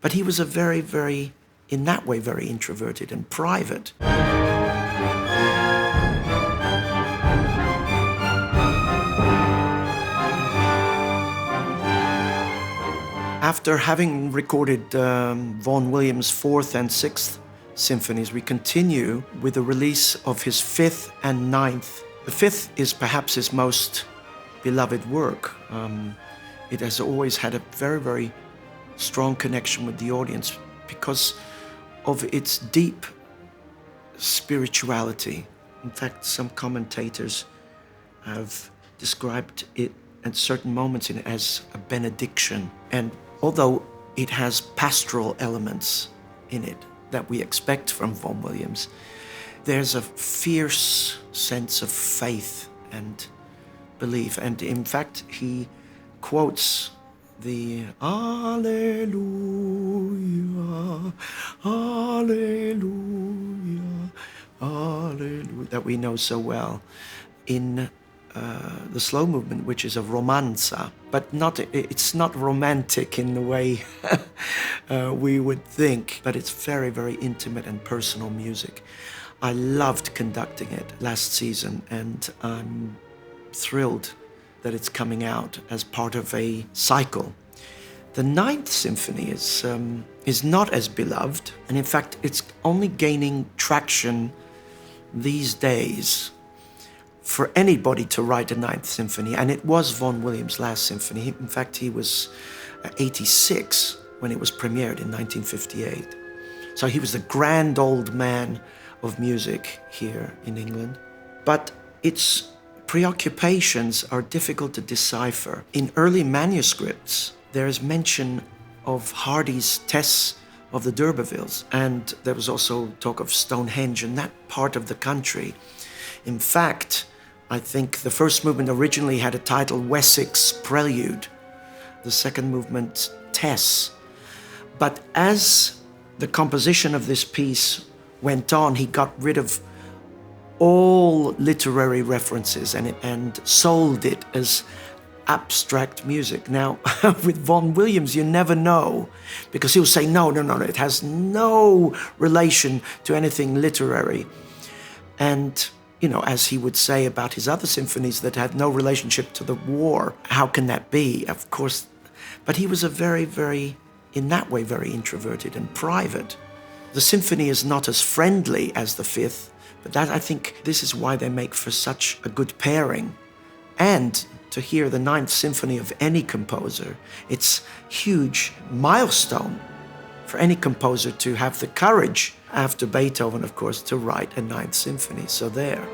But he was a very, in that way, very introverted and private. After having recorded Vaughan Williams' 4th and 6th symphonies, we continue with the release of his 5th and 9th. The 5th is perhaps his most beloved work. It has always had a very strong connection with the audience because of its deep spirituality. In fact, some commentators have described it at certain moments in it as a benediction. And although it has pastoral elements in it that we expect from Vaughan Williams, there's a fierce sense of faith and belief. And in fact, he quotes the Alleluia, Alleluia, Alleluia, that we know so well in the slow movement, which is a romanza, but it's not romantic in the way we would think, but it's very intimate and personal music. I loved conducting it last season, and I'm thrilled that it's coming out as part of a cycle. The Ninth Symphony is not as beloved, and in fact, it's only gaining traction these days for anybody to write a Ninth Symphony, and it was Vaughan Williams' last symphony. In fact, he was 86 when it was premiered in 1958. So he was the grand old man of music here in England. But its preoccupations are difficult to decipher. In early manuscripts, there is mention of Hardy's tests of the d'Urbervilles, and there was also talk of Stonehenge and that part of the country. In fact, I think the first movement originally had a title, Wessex Prelude, the second movement, Tess. But as the composition of this piece went on, he got rid of all literary references and sold it as abstract music. Now, with Vaughan Williams, you never know, because he'll say, no, it has no relation to anything literary. And you know, as he would say about his other symphonies that had no relationship to the war. How can that be? Of course. But he was a very, in that way, very introverted and private. The symphony is not as friendly as the 5th, but I think this is why they make for such a good pairing. And to hear the Ninth Symphony of any composer, it's a huge milestone for any composer to have the courage, after Beethoven, of course, to write a Ninth Symphony. So there.